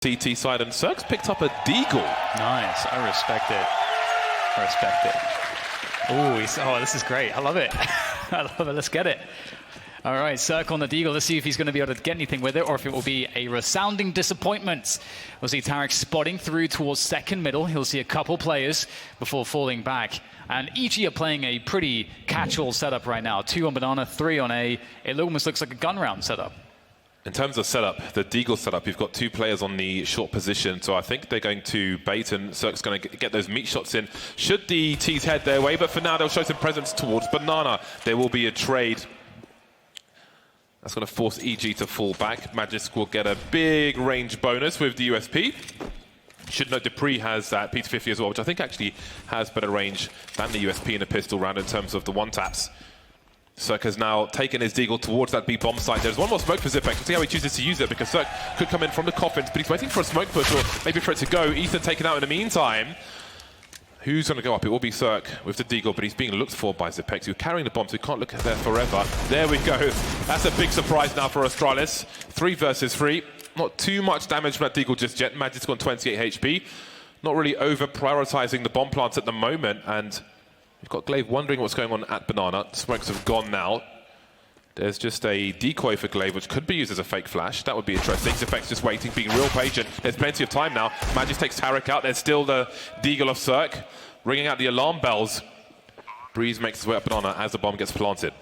CT side, and Cirque's picked up a deagle. Nice, I respect it. I respect it. Ooh, oh, this is great. I love it. I love it. Let's get it. All right, Cirque on the deagle. Let's see if he's going to be able to get anything with it, or if it will be a resounding disappointment. We'll see Tarek spotting through towards second middle. He'll see a couple players before falling back. And EG are playing a pretty catch-all setup right now. 2 on banana, 3 on A. It almost looks like a gun round setup. In terms of setup, the deagle setup, you've got 2 players on the short position, so I think they're going to bait, and Cirque's going to get those meat shots in. Should the T's head their way, but for now they'll show some presence towards banana. There will be a trade. That's going to force EG to fall back. Magisk will get a big range bonus with the USP. Should note Dupree has that P250 as well, which I think actually has better range than the USP in a pistol round in terms of the one-taps. Cirque has now taken his deagle towards that B bomb site. There's one more smoke for Zipex. We'll see how he chooses to use it, because Cirque could come in from the coffins, but he's waiting for a smoke push, or maybe for it to go. Ethan taken out in the meantime. Who's going to go up? It will be Cirque with the deagle, but he's being looked for by Zipex, who's carrying the bomb, so he can't look there forever. There we go. That's a big surprise now for Astralis. 3 versus 3. Not too much damage from that deagle just yet. Magisk's on 28 HP. Not really over-prioritizing the bomb plants at the moment, and we've got Glaive wondering what's going on at banana. Smokes have gone now. There's just a decoy for Glaive, which could be used as a fake flash. That would be interesting. Zipex just waiting, being real patient. There's plenty of time now. Magisk takes Tarek out. There's still the deagle of Cirque, ringing out the alarm bells. Breeze makes his way up banana as the bomb gets planted.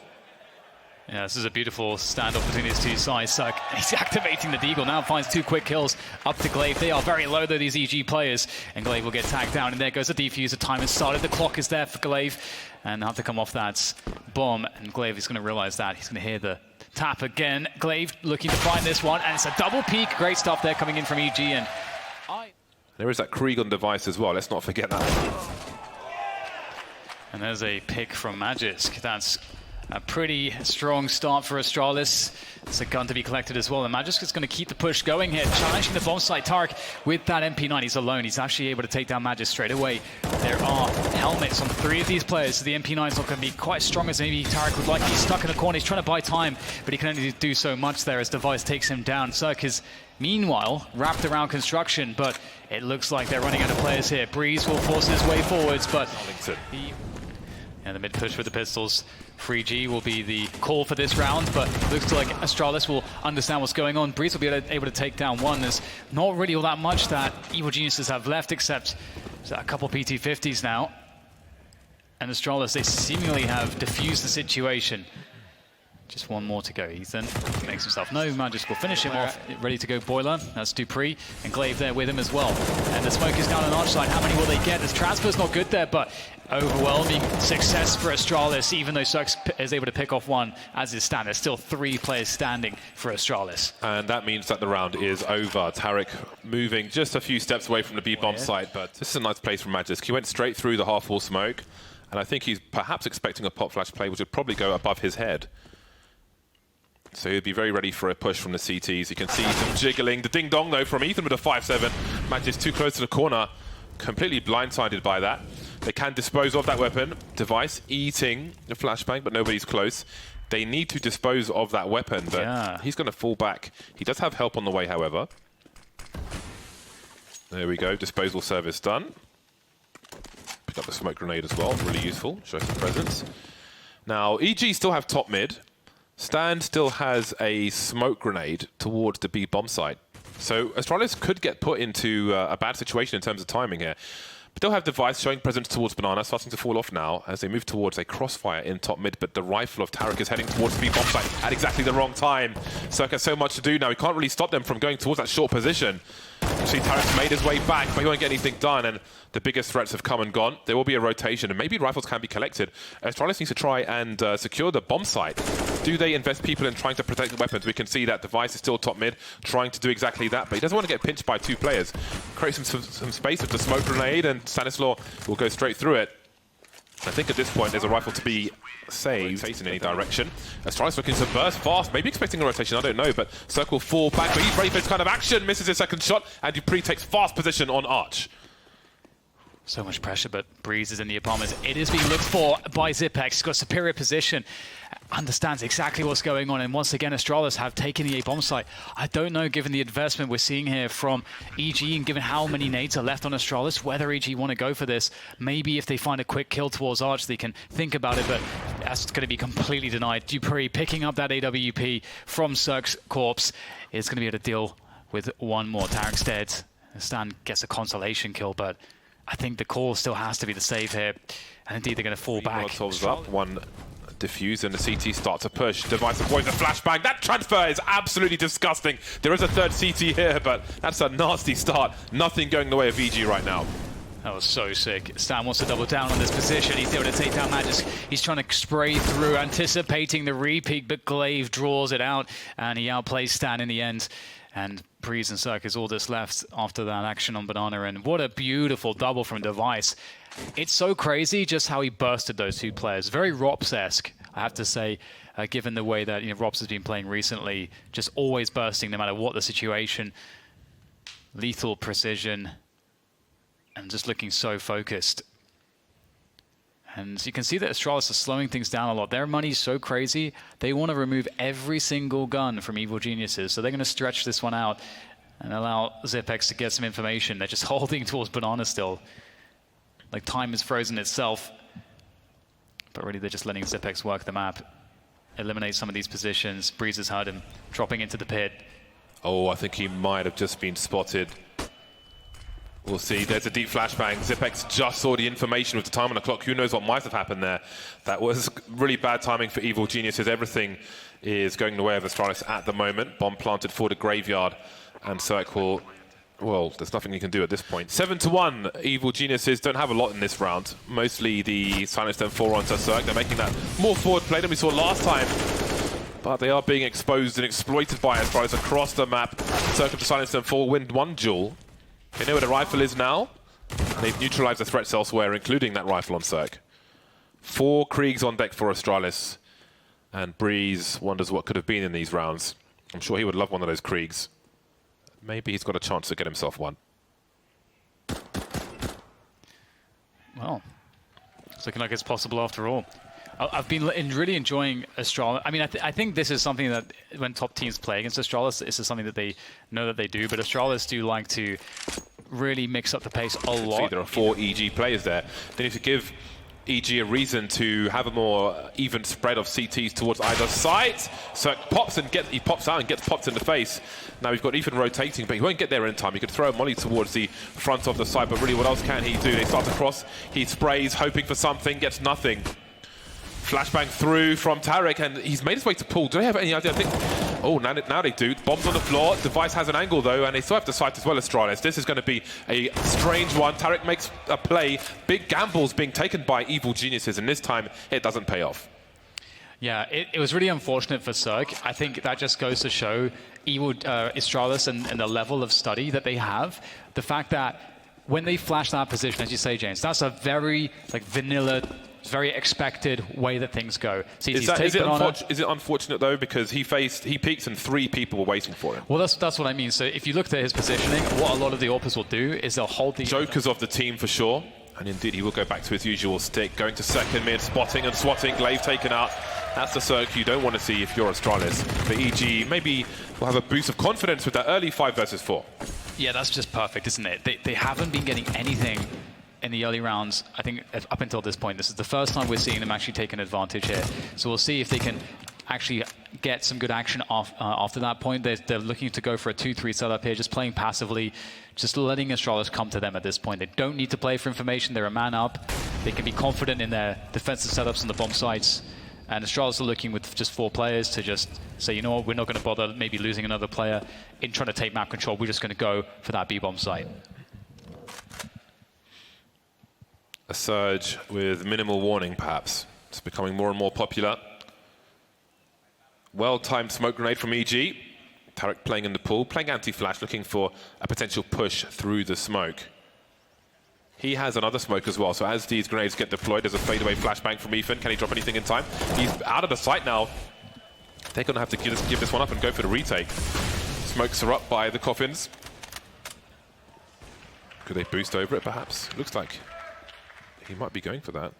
Yeah, this is a beautiful standoff between these 2 sides. Cirque, he's activating the deagle now, finds 2 quick kills up to Glaive. They are very low, though, these EG players, and Glaive will get tagged down. And there goes the defuse. The time has started. The clock is there for Glaive, and they'll have to come off that bomb. And Glaive is going to realize that. He's going to hear the tap again. Glaive looking to find this one, and it's a double peek. Great stuff there coming in from EG. And there is that Krieg on device as well. Let's not forget that. And there's a pick from Magisk. That's a pretty strong start for Astralis. It's a gun to be collected as well. And Magisk is going to keep the push going here, challenging the bomb site. Tarek with that MP9. He's alone. He's actually able to take down Magisk straight away. There are helmets on 3 of these players, so the MP9 is not going to be quite strong as maybe Tarek would like. He's stuck in the corner. He's trying to buy time, but he can only do so much there as Device takes him down. Cirque is meanwhile wrapped around construction, but it looks like they're running out of players here. Breeze will force his way forwards, but the mid push with the pistols. Free G will be the call for this round, but looks like Astralis will understand what's going on. Breeze will be able to take down one. There's not really all that much that Evil Geniuses have left, except a couple PT50s now. And Astralis, they seemingly have diffused the situation. Just one more to go. Ethan makes himself known. Magisk will finish him off. Ready to go Boiler. That's Dupree. And Glaive there with him as well. And the smoke is down on arch side. How many will they get? This transfer's not good there, but overwhelming success for Astralis, even though Cirque is able to pick off one as is stand. There's still 3 players standing for Astralis. And that means that the round is over. Tarek moving just a few steps away from the B-bomb site, but this is a nice place from Magisk. He went straight through the half-wall smoke, and I think he's perhaps expecting a pop flash play, which would probably go above his head. So he'll be very ready for a push from the CTs. You can see some jiggling. The ding-dong, though, from Ethan with a 5-7. Magisk too close to the corner. Completely blindsided by that. They can dispose of that weapon. Device eating the flashbang, but nobody's close. They need to dispose of that weapon, but he's going to fall back. He does have help on the way, however. There we go. Disposal service done. Pick up the smoke grenade as well. Really useful. Show some presence. Now, EG still have top mid. Stan still has a smoke grenade towards the B bomb site. So Astralis could get put into a bad situation in terms of timing here. But they'll have Device showing presence towards banana, starting to fall off now as they move towards a crossfire in top mid, but the rifle of Tarek is heading towards the B bomb site at exactly the wrong time. Cirque has so much to do now. He can't really stop them from going towards that short position. You see Tarek's made his way back, but he won't get anything done, and the biggest threats have come and gone. There will be a rotation, and maybe rifles can be collected. Astralis needs to try and secure the bomb site. Do they invest people in trying to protect the weapons? We can see that Device is still top mid, trying to do exactly that, but he doesn't want to get pinched by 2 players. Create some space with the smoke grenade, and Stanislaw will go straight through it. I think at this point there's a rifle to be saved in any direction. Astralis looking to burst fast, maybe expecting a rotation, I don't know, but Cirque will fall back, but he's ready for this kind of action, misses his second shot, and Dupree takes fast position on Arch. So much pressure, but Breeze is in the apartment. It is being looked for by Zipex. He's got superior position, understands exactly what's going on, and once again, Astralis have taken the A bomb site. I don't know, given the investment we're seeing here from EG, and given how many nades are left on Astralis, whether EG want to go for this. Maybe if they find a quick kill towards Arch, they can think about it, but that's going to be completely denied. Dupree picking up that AWP from Cirque's corpse is going to be able to deal with one more. Tarek's dead. Stan gets a consolation kill, but I think the call still has to be the save here. And indeed, they're going to fall back. Molotovs up, one defuse, and the CT start to push. Device avoids a flashbang. That transfer is absolutely disgusting. There is a third CT here, but that's a nasty start. Nothing going the way of EG right now. That was so sick. Stan wants to double down on this position. He's able to take down Magisk. He's trying to spray through, anticipating the repeat, but Glaive draws it out, and he outplays Stan in the end. And Breeze and Cirque is all that's left after that action on Banana, and what a beautiful double from Device. It's so crazy just how he bursted those two players. Very Rops-esque, I have to say, given the way that Rops has been playing recently, just always bursting no matter what the situation. Lethal precision, and just looking so focused. And you can see that Astralis are slowing things down a lot. Their money's so crazy, they want to remove every single gun from Evil Geniuses. So they're going to stretch this one out and allow Zipex to get some information. They're just holding towards Banana still. Like time is frozen itself. But really they're just letting Zipex work the map. Eliminate some of these positions. Breeze has heard him dropping into the pit. Oh, I think he might have just been spotted. We'll see. There's a deep flashbang. Zipex just saw the information with the time on the clock. Who knows what might have happened there. That was really bad timing for Evil Geniuses. Everything is going the way of Astralis at the moment. Bomb planted for the graveyard. And Cirque will... Well, there's nothing you can do at this point. 7-1. Evil Geniuses don't have a lot in this round. Mostly the Silenced M4 onto Cirque. They're making that more forward play than we saw last time. But they are being exposed and exploited by Astralis across the map. Cirque of the Silenced M4 win one duel. They know where the rifle is now, and they've neutralized the threats elsewhere, including that rifle on Cirque. 4 Kriegs on deck for Astralis, and Breeze wonders what could have been in these rounds. I'm sure he would love one of those Kriegs. Maybe he's got a chance to get himself one. Well, it's looking like it's possible after all. I've been really enjoying Astralis. I mean, I think this is something that when top teams play against Astralis, this is something that they know that they do. But Astralis do like to really mix up the pace a lot. See, there are 4 EG players there. They need to give EG a reason to have a more even spread of CTs towards either side. So he pops out and gets popped in the face. Now we've got Ethan rotating, but he won't get there in time. He could throw a molly towards the front of the side, but really what else can he do? They start to cross. He sprays, hoping for something, gets nothing. Flashbang through from Tarek, and he's made his way to pool. Do they have any idea? I think... Oh, now they do. Bombs on the floor. Device has an angle, though, and they still have the sight as well as Astralis. This is going to be a strange one. Tarek makes a play. Big gambles being taken by Evil Geniuses, and this time it doesn't pay off. Yeah, it was really unfortunate for Cirque. I think that just goes to show Evil Astralis and the level of study that they have. The fact that when they flash that position, as you say, James, that's a very vanilla, very expected way that things go. Is it unfortunate though, because he peeks and 3 people were waiting for him? Well, that's what I mean. So if you looked at his positioning, what a lot of the AWPers will do is they'll hold the Jokers of the team for sure. And indeed, he will go back to his usual stick, going to second mid, spotting and swatting. Glaive taken out. That's the Cirque you don't want to see if you're Astralis. But EG maybe will have a boost of confidence with that early 5 versus 4. Yeah, that's just perfect, isn't it? They haven't been getting anything in the early rounds, I think, up until this point. This is the first time we're seeing them actually take an advantage here. So we'll see if they can actually get some good action after that point. They're looking to go for a 2-3 setup here, just playing passively, just letting Astralis come to them at this point. They don't need to play for information. They're a man up. They can be confident in their defensive setups on the bomb sites. And Astralis are looking with just 4 players to just say, you know what, we're not going to bother maybe losing another player in trying to take map control. We're just going to go for that B-bomb site. A surge with minimal warning, perhaps. It's becoming more and more popular. Well-timed smoke grenade from EG. Tarek playing in the pool, playing anti-flash, looking for a potential push through the smoke. He has another smoke as well, so as these grenades get deployed, there's a fadeaway flashbang from Ethan. Can he drop anything in time? He's out of the sight now. They're going to have to give this one up and go for the retake. Smokes are up by the coffins. Could they boost over it, perhaps? Looks like He might be going for that.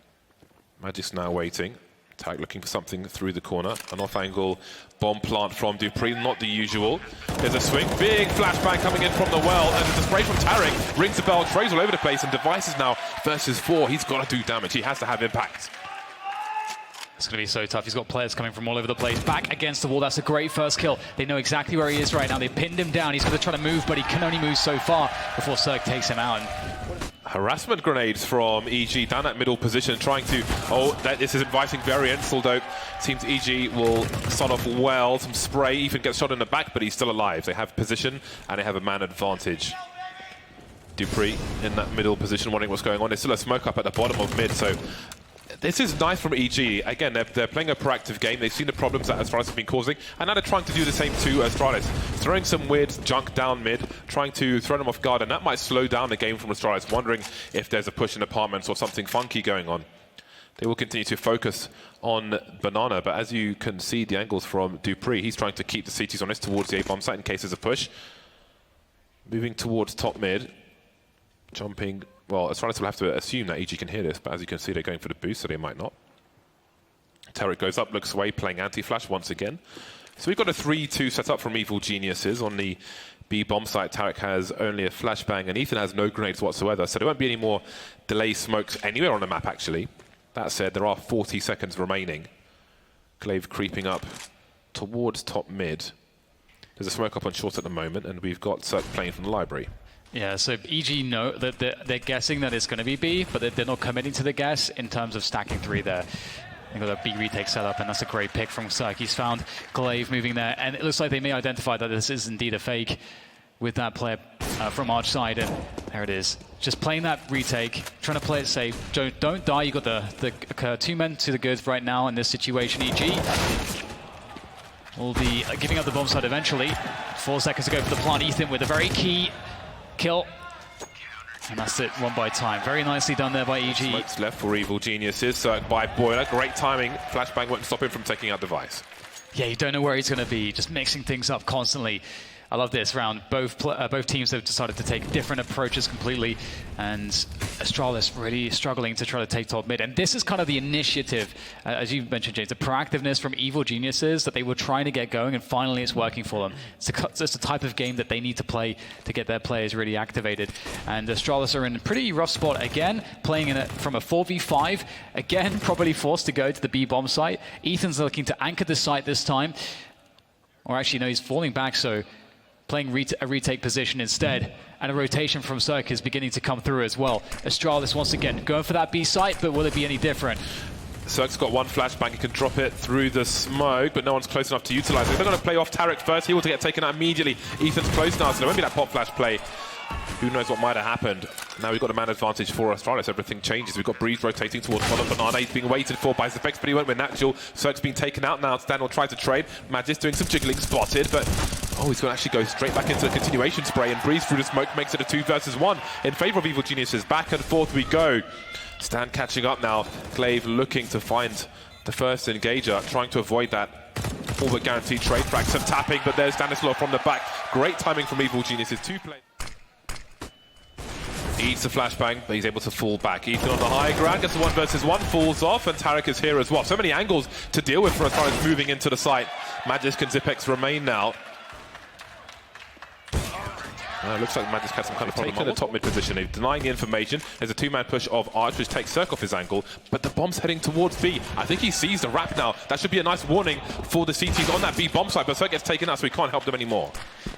Magic's now waiting. Tarek looking for something through the corner. An off-angle bomb plant from Dupree, not the usual. There's a swing, big flashbang coming in from the well, and there's a spray from Tarek. Rings the bell, trays all over the place, and Devices now versus 4. He's got to do damage. He has to have impact. It's going to be so tough. He's got players coming from all over the place. Back against the wall. That's a great first kill. They know exactly where he is right now. They pinned him down. He's going to try to move, but he can only move so far before Cirque takes him out. Harassment grenades from EG down that middle position, trying to... Oh, this is inviting variance, although it seems EG will start off well. Some spray, even gets shot in the back, but he's still alive. They have position, and they have a man advantage. Dupree in that middle position, wondering what's going on. There's still a smoke up at the bottom of mid, so... This is nice from EG. Again, they're playing a proactive game. They've seen the problems that Astralis have been causing, and now they're trying to do the same to Astralis. Throwing some weird junk down mid, trying to throw them off guard, and that might slow down the game from Astralis, wondering if there's a push in apartments or something funky going on. They will continue to focus on Banana, but as you can see the angles from Dupree, he's trying to keep the CTs on this towards the A-bomb site in case there's a push. Moving towards top mid, jumping... Well, Astralis will have to assume that EG can hear this, but as you can see, they're going for the boost, so they might not. Tarek goes up, looks away, playing anti-flash once again. So we've got a 3-2 set up from Evil Geniuses. On the B bomb site, Tarek has only a flashbang, and Ethan has no grenades whatsoever, so there won't be any more delay smokes anywhere on the map, actually. That said, there are 40 seconds remaining. Glaive creeping up towards top mid. There's a smoke up on short at the moment, and we've got Cirque playing from the library. Yeah, so EG know that they're guessing that it's going to be B, but they're not committing to the guess in terms of stacking 3 there. They've got a B retake set up, and that's a great pick from Cirque. He's found Glaive moving there, and it looks like they may identify that this is indeed a fake with that player from Arch side, and there it is. Just playing that retake, trying to play it safe. Don't die. You've got the 2 men to the good right now in this situation. EG will be giving up the bomb site eventually. 4 seconds to go for the plant. Ethan with a very key kill, and that's it, 1 by time. Very nicely done there by EG. Smokes left for Evil Geniuses, Cirque by Boiler. Great timing. Flashbang won't stop him from taking out Device. Yeah, you don't know where he's going to be, just mixing things up constantly. I love this round. Both teams have decided to take different approaches completely, and Astralis really struggling to try to take top mid. And this is kind of the initiative, as you mentioned, James, the proactiveness from Evil Geniuses that they were trying to get going, and finally it's working for them. It's the type of game that they need to play to get their players really activated. And Astralis are in a pretty rough spot again, playing in from a 4v5. Again, probably forced to go to the B bomb site. Ethan's looking to anchor the site this time. Or actually, no, he's falling back, so playing a retake position instead, and a rotation from Cirque is beginning to come through as well. Astralis once again going for that B site, but will it be any different? Cirque's got one flashbang, he can drop it through the smoke, but no one's close enough to utilize it. They're going to play off Tarek first, he will get taken out immediately. Ethan's close now, so there won't be that pop flash play. Who knows what might have happened. Now we've got a man advantage for Astralis. Everything changes. We've got Breeze rotating towards Colin Banana. He's being waited for by Zifex, but he won't win natural. Cirque's been taken out now. Stan will try to trade. Magis doing some jiggling, spotted, but oh, he's going to actually go straight back into the continuation spray, and Breeze through the smoke makes it a 2 versus 1 in favor of Evil Geniuses. Back and forth we go. Stan catching up now. Glaive looking to find the first engager, trying to avoid that all but guaranteed trade. Frags some tapping, but there's Stanislaw from the back. Great timing from Evil Geniuses. 2 plays. Eats the flashbang, but he's able to fall back. Ethan on the high ground, gets the 1 versus 1, falls off, and Tarek is here as well. So many angles to deal with for as far as moving into the site. Magisk and Zipex remain now. Looks like Magisk had some kind of problem in the top mid position. They're denying the information. There's a 2-man push of Arch, which takes Cirque off his angle, but the bomb's heading towards B. I think he sees the wrap now. That should be a nice warning for the CTs on that B bomb site, but Cirque gets taken out, so he can't help them anymore.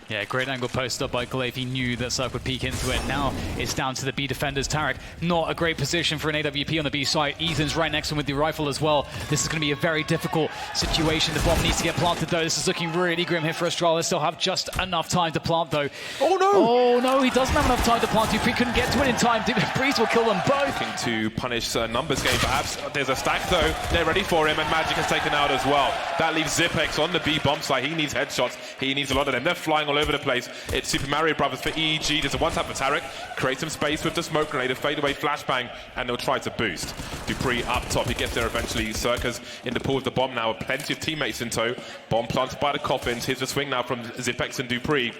Yeah, great angle post up by Glaive. He knew that Cirque would peek into it. Now it's down to the B defenders. Tarek, not a great position for an AWP on the B site. Ethan's right next to him with the rifle as well. This is going to be a very difficult situation. The bomb needs to get planted, though. This is looking really grim here for Astralis. They'll have just enough time to plant, though. Oh, no! Oh, no, he doesn't have enough time to plant. Dupree couldn't get to it in time. Breeze will kill them both. Looking to punish numbers game, perhaps. There's a stack, though. They're ready for him, and Magic has taken out as well. That leaves Zipex on the B bomb site. He needs headshots. He needs a lot of them. They're flying all over the place. It's Super Mario Brothers for EG. There's a 1-tap for Tarek. Creates some space with the smoke grenade, a fadeaway flashbang, and they'll try to boost. Dupree up top. He gets there eventually. Circa's in the pool of the bomb now, with plenty of teammates in tow. Bomb planted by the coffins. Here's the swing now from Zipex and Dupree.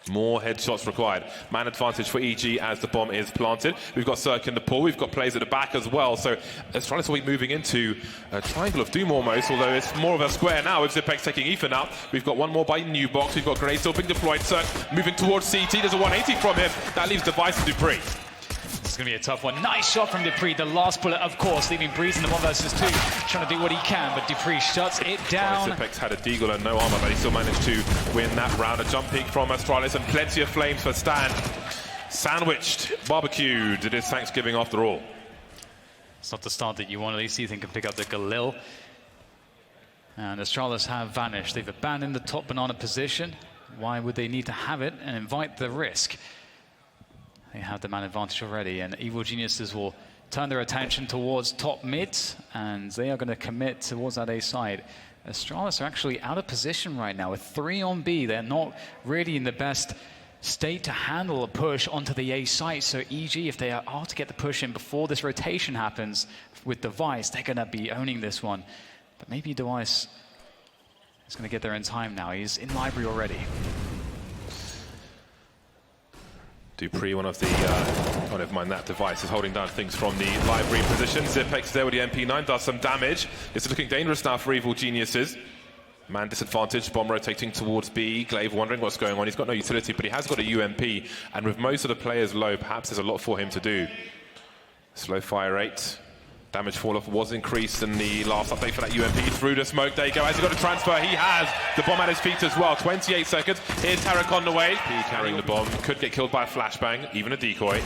More headshots required. Man advantage for EG as the bomb is planted. We've got Cirque in the pool. We've got players at the back as well. So Astralis will be moving into a triangle of doom almost, although it's more of a square now with Zipex taking Ethan out. We've got one more by New Box. We've got Grenade still being deployed. Cirque moving towards CT. There's a 180 from him. That leaves Device and Dupree. This is going to be a tough one. Nice shot from Dupree. The last bullet, of course, leaving Breeze in the 1 versus 2. Trying to do what he can, but Dupree shuts it down. Zipex had a deagle and no armor, but he still managed to win that round. A jump peek from Astralis and plenty of flames for Stan. Sandwiched, barbecued. It is Thanksgiving after all. It's not the start that you want. At least Ethan can pick up the Galil. And Astralis have vanished. They've abandoned the top banana position. Why would they need to have it and invite the risk? They have the man advantage already, and Evil Geniuses will turn their attention towards top mid, and they are going to commit towards that A side. Astralis are actually out of position right now with 3 on B. They're not really in the best state to handle a push onto the A site. So EG, if they are to get the push in before this rotation happens with Device, they're going to be owning this one. But maybe Device is going to get there in time now. He's in library already. Dupree, one of the, oh never mind, that Device is holding down things from the library position. Zipex there with the MP9 does some damage. It's looking dangerous now for Evil Geniuses. Man disadvantaged, bomb rotating towards B. Glaive wondering what's going on. He's got no utility, but he has got a UMP. And with most of the players low, perhaps there's a lot for him to do. Slow fire rate. Damage fall-off was increased in the last update for that UMP. Through the smoke, there you go. Has he got a transfer? He has. The bomb at his feet as well. 28 seconds. Here's Tarek on the way. He carrying the bomb. Could get killed by a flashbang, even a decoy.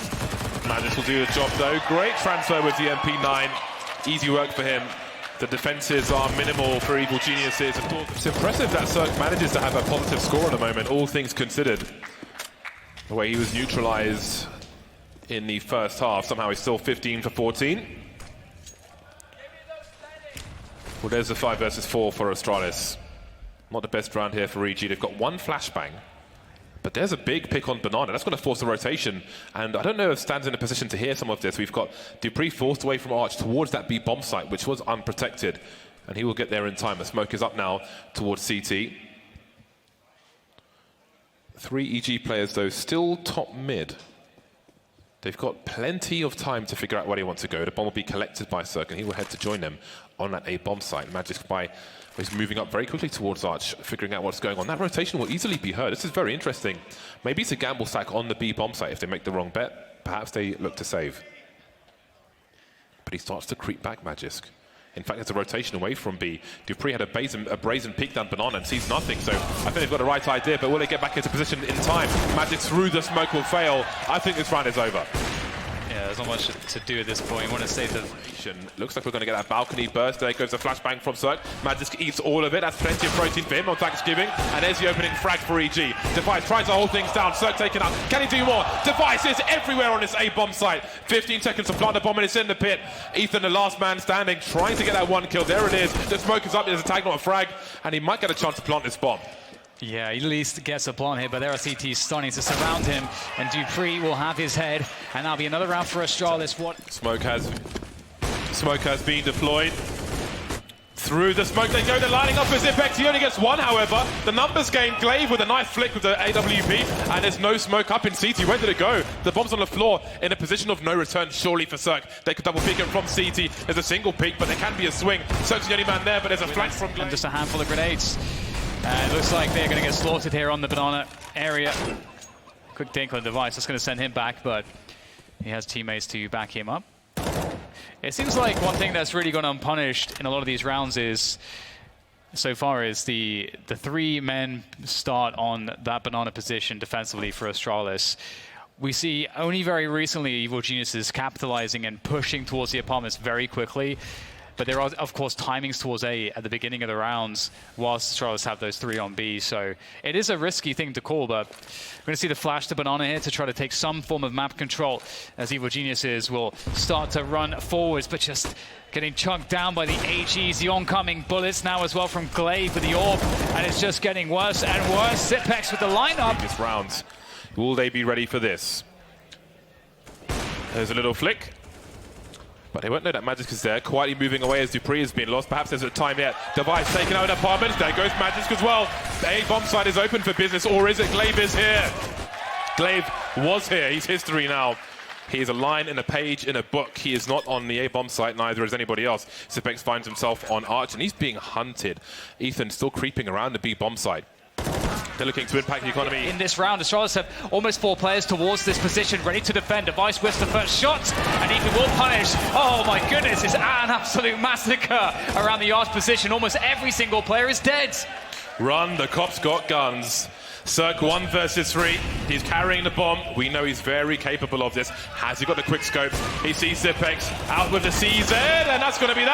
Magisk will do the job though. Great transfer with the MP9. Easy work for him. The defenses are minimal for Evil Geniuses. It's impressive that Cirque manages to have a positive score at the moment, all things considered. The way he was neutralized in the first half. Somehow he's still 15 for 14. Well, there's the 5 versus 4 for Astralis. Not the best round here for EG. They've got 1 flashbang, but there's a big pick on Banana. That's going to force a rotation, and I don't know if Stan's in a position to hear some of this. We've got Dupree forced away from Arch towards that B bomb site, which was unprotected, and he will get there in time. The smoke is up now towards CT. 3 EG players, though, still top mid. They've got plenty of time to figure out where they want to go. The bomb will be collected by Cirque, and he will head to join them on that A bomb site. Magisk is moving up very quickly towards Arch, figuring out what's going on. That rotation will easily be heard. This is very interesting. Maybe it's a gamble stack on the B bomb site. If they make the wrong bet, perhaps they look to save. But he starts to creep back, Magisk. In fact, there's a rotation away from B. Dupree had a brazen peek down Banana and sees nothing, so I think they've got the right idea, but will they get back into position in time? Magisk through the smoke will fail. I think this round is over. Yeah, there's not much to do at this point. You want to save the... Looks like we're going to get that balcony burst. There goes the flashbang from Cirque. Magisk eats all of it. That's plenty of protein for him on Thanksgiving. And there's the opening frag for EG. Device tries to hold things down. Cirque taken out. Can he do more? Device is everywhere on this A bomb site. 15 seconds to plant the bomb and it's in the pit. Ethan, the last man standing, trying to get that 1 kill. There it is. The smoke is up. There's a tag, not a frag. And he might get a chance to plant this bomb. Yeah, he at least gets a plant here, but there are CTs starting to surround him, and Dupree will have his head, and that'll be another round for Astralis. What? Smoke has been deployed. Through the smoke they go, they're lining up for Zipex. He only gets 1, however. The numbers game, Glaive with a nice flick with the AWP, and there's no smoke up in CT. Where did it go? The bomb's on the floor in a position of no return, surely for Cirque. They could double peek it from CT. There's a single peek, but there can be a swing. Cirque's the only man there, but there's a flank from Glaive. And just a handful of grenades. It looks like they're going to get slaughtered here on the banana area. Quick dink on the Device. That's going to send him back, but he has teammates to back him up. It seems like one thing that's really gone unpunished in a lot of these rounds is, so far, is the 3 men start on that banana position defensively for Astralis. We see only very recently Evil Geniuses capitalizing and pushing towards the apartments very quickly. But there are, of course, timings towards A at the beginning of the rounds, whilst Astralis have those 3 on B. So it is a risky thing to call, but we're going to see the flash to Banana here to try to take some form of map control as Evil Geniuses will start to run forwards, but just getting chunked down by the AGs. The oncoming bullets now as well from Glaive with the orb, and it's just getting worse and worse. Zipex with the lineup. This rounds. Will they be ready for this? There's a little flick. But they won't know that Magisk is there, quietly moving away as Dupree has been lost. Perhaps there's a time yet. Device taken out in apartments. There goes Magisk as well. A bomb site is open for business, or is it? Glaive is here. Glaive was here. He's history now. He is a line in a page in a book. He is not on the A bomb site, neither is anybody else. Sipex finds himself on Arch, and he's being hunted. Ethan still creeping around the B bomb site. They're looking to impact the economy. In this round, Astralis have almost 4 players towards this position, ready to defend. Device whiffs the first shot, and Ethan will punish. Oh my goodness, it's an absolute massacre around the Arch position. Almost every single player is dead. Run, the cops got guns. Cirque 1 versus 3. He's carrying the bomb. We know he's very capable of this. Has he got the quick scope? He sees Sipex out with the CZ, and that's going to be that.